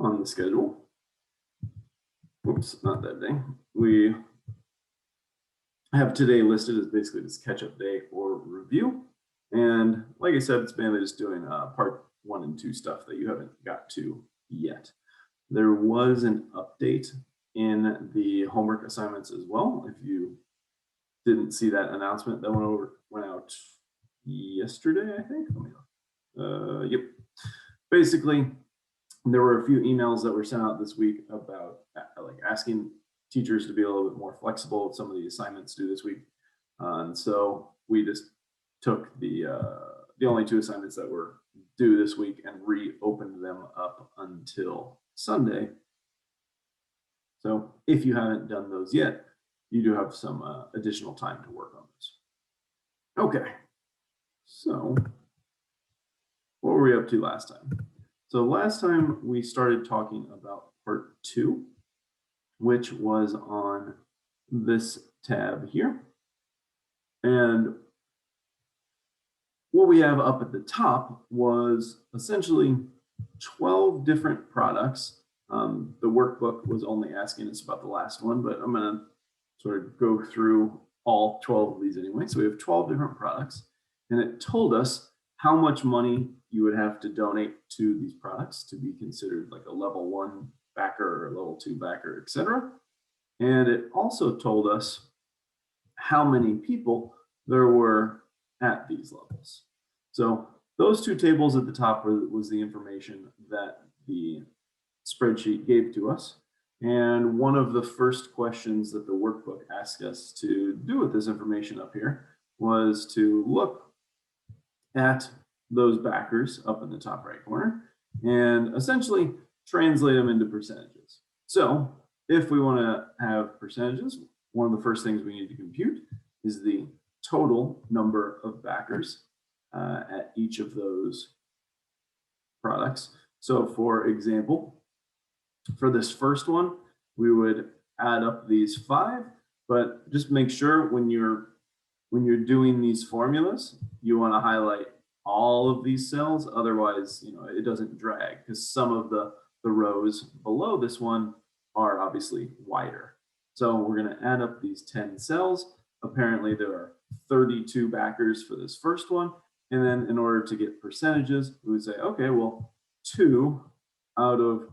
on the schedule. Whoops, not that day. We have today listed as basically this catch-up day or review. And like I said, it's mainly just doing part 1 and 2 stuff that you haven't got to yet. There was an update in the homework assignments as well. If you didn't see that announcement, that went out yesterday, I think. Yep. Basically, there were a few emails that were sent out this week about like asking teachers to be a little bit more flexible with some of the assignments due this week. And so we just took the only 2 assignments that were due this week and reopened them up until Sunday. So if you haven't done those yet, you do have some additional time to work on those. Okay, so what were we up to last time? So last time we started talking about part 2, which was on this tab here. And what we have up at the top was essentially 12 different products. The workbook was only asking us about the last one, but I'm going to sort of go through all 12 of these anyway. So we have 12 different products, and it told us how much money you would have to donate to these products to be considered like a level 1 backer or a level 2 backer, etc. And it also told us how many people there were at these levels. So those 2 tables at the top was the information that the spreadsheet gave to us. And one of the first questions that the workbook asked us to do with this information up here was to look at those backers up in the top right corner and essentially translate them into percentages. So if we want to have percentages, one of the first things we need to compute is the total number of backers at each of those products. So for example, for this first one, we would add up these 5, but just make sure when you're doing these formulas, you want to highlight all of these cells. Otherwise, it doesn't drag, because some of the rows below this one are obviously wider. So we're going to add up these 10 cells. Apparently there are 32 backers for this first one. And then in order to get percentages, we would say, okay, well, 2 out of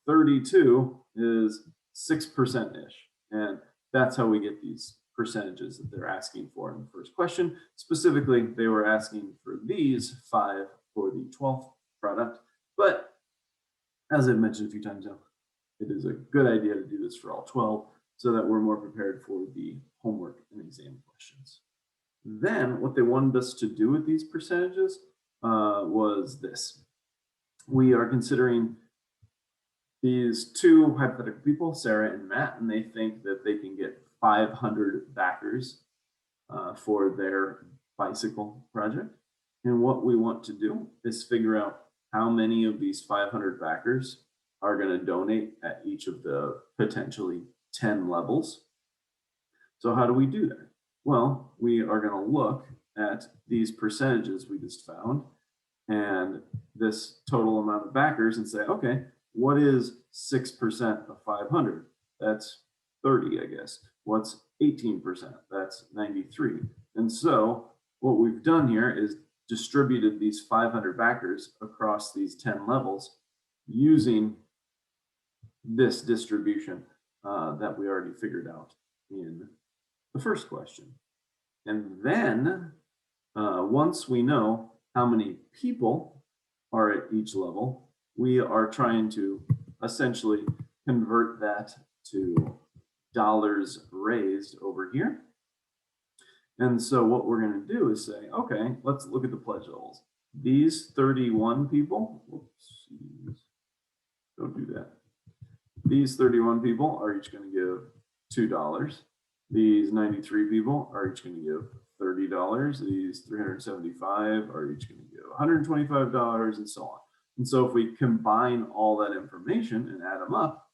32 is 6%-ish. And that's how we get these percentages that they're asking for in the first question. Specifically, they were asking for these 5 for the 12th product. But as I've mentioned a few times now, it is a good idea to do this for all 12 so that we're more prepared for the homework and exam questions. Then what they wanted us to do with these percentages was this. We are considering these 2 hypothetical people, Sarah and Matt, and they think that they can get 500 backers for their bicycle project. And what we want to do is figure out how many of these 500 backers are going to donate at each of the potentially 10 levels. So how do we do that? Well, we are going to look at these percentages we just found and this total amount of backers and say, okay, what is 6% of 500? That's 30, I guess. What's 18%? That's 93. And so what we've done here is distributed these 500 backers across these 10 levels using this distribution that we already figured out in the first question. And then once we know how many people are at each level, we are trying to essentially convert that to dollars raised over here. And so what we're going to do is say, okay, let's look at the pledge levels. These 31 people, whoops, don't do that. These 31 people are each going to give $2. These 93 people are each going to give $30. These 375 are each going to give $125, and so on. And so if we combine all that information and add them up,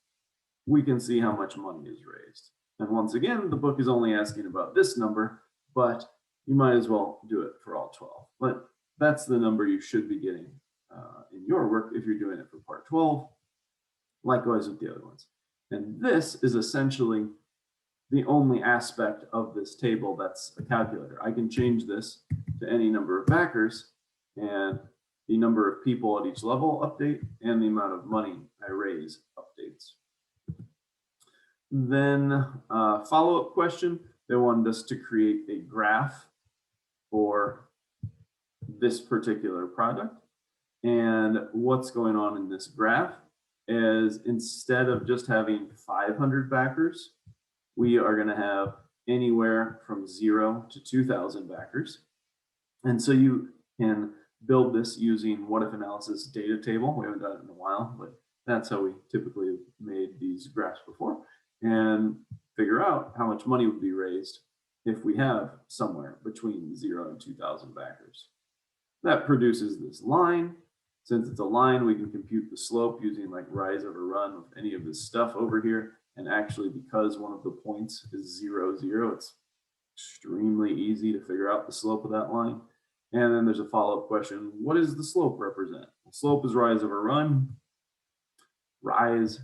we can see how much money is raised. And once again, the book is only asking about this number, but you might as well do it for all 12. But that's the number you should be getting in your work if you're doing it for part 12. Likewise with the other ones. And this is essentially the only aspect of this table that's a calculator. I can change this to any number of backers, and the number of people at each level update, and the amount of money I raise updates. Then follow-up question, they wanted us to create a graph for this particular product. And what's going on in this graph is, instead of just having 500 backers, we are going to have anywhere from 0 to 2,000 backers. And so you can build this using what if analysis data table. We haven't done it in a while, but that's how we typically made these graphs before, and figure out how much money would be raised if we have somewhere between 0 and 2,000 backers. That produces this line. Since it's a line, we can compute the slope using like rise over run with any of this stuff over here. And actually, because one of the points is 0, 0, it's extremely easy to figure out the slope of that line. And then there's a follow-up question. What does the slope represent? The slope is rise over run. Rise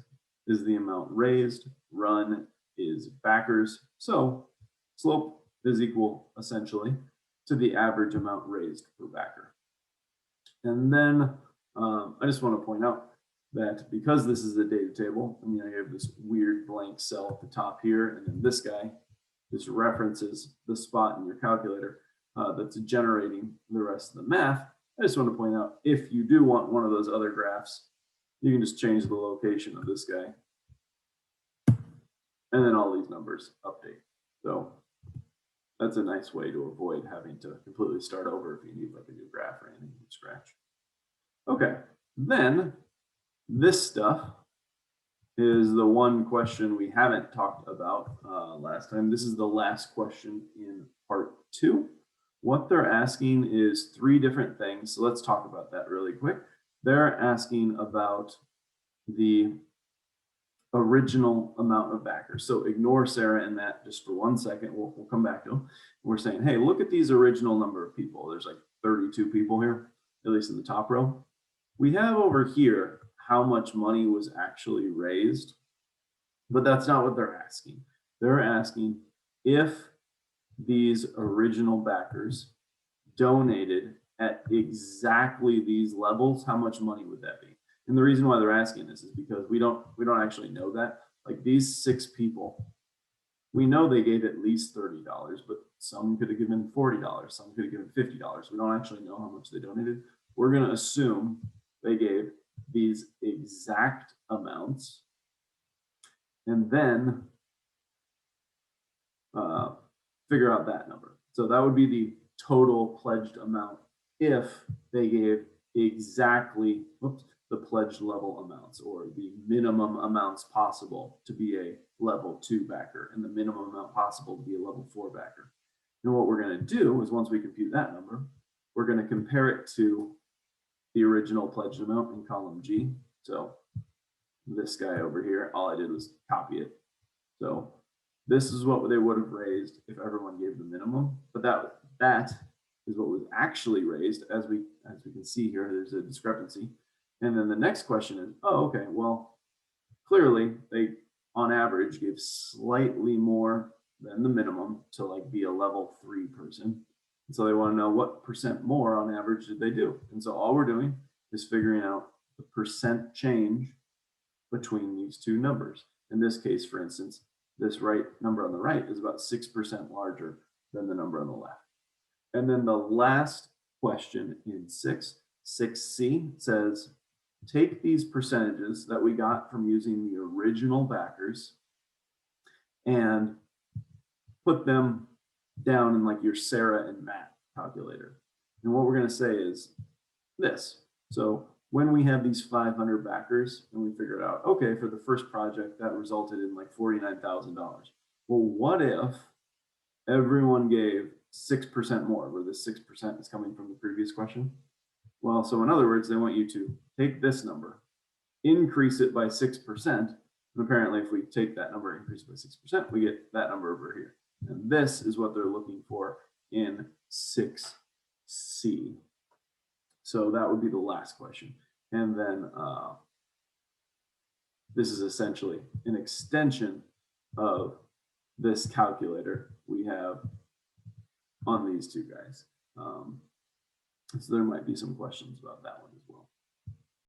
is the amount raised. Run is backers. So slope is equal essentially to the average amount raised per backer. And then I just want to point out that because this is a data table, I mean, I have this weird blank cell at the top here, and then this guy just references the spot in your calculator that's generating the rest of the math. I just want to point out, if you do want one of those other graphs, you can just change the location of this guy, and then all these numbers update. So that's a nice way to avoid having to completely start over if you need like a new graph or anything from scratch. Okay, then this stuff is the one question we haven't talked about last time. This is the last question in part 2. What they're asking is 3 different things. So let's talk about that really quick. They're asking about the original amount of backers. So ignore Sarah and Matt just for 1 second. We'll come back to them. We're saying, hey, look at these original number of people. There's like 32 people here, at least in the top row. We have over here how much money was actually raised, but that's not what they're asking. They're asking if these original backers donated at exactly these levels, how much money would that be? And the reason why they're asking this is because we don't actually know that. Like these 6 people, we know they gave at least $30, but some could have given $40, some could have given $50. We don't actually know how much they donated. We're going to assume they gave these exact amounts, and then figure out that number. So that would be the total pledged amount if they gave exactly the pledged level amounts, or the minimum amounts possible to be a level 2 backer and the minimum amount possible to be a level 4 backer. And what we're going to do is, once we compute that number, we're going to compare it to the original pledged amount in column G. So this guy over here, all I did was copy it. So this is what they would have raised if everyone gave the minimum, but that is what was actually raised. As we can see here, there's a discrepancy. And then the next question is, oh, okay, well, clearly they on average gave slightly more than the minimum to like be a level 3 person. And so they want to know what percent more on average did they do. And so all we're doing is figuring out the percent change between these 2 numbers. In this case, for instance, this right number on the right is about 6% larger than the number on the left. And then the last question in 6C says, take these percentages that we got from using the original backers and put them down in like your Sarah and Matt calculator. And what we're going to say is this. So when we have these 500 backers and we figured out, okay, for the first project that resulted in like $49,000. Well, what if everyone gave 6% more, where this 6% is coming from the previous question? Well, so in other words, they want you to take this number, increase it by 6%. And apparently if we take that number, increase it by 6%, we get that number over here. And this is what they're looking for in 6C. So that would be the last question. And then this is essentially an extension of this calculator we have on these two guys. So there might be some questions about that one as well.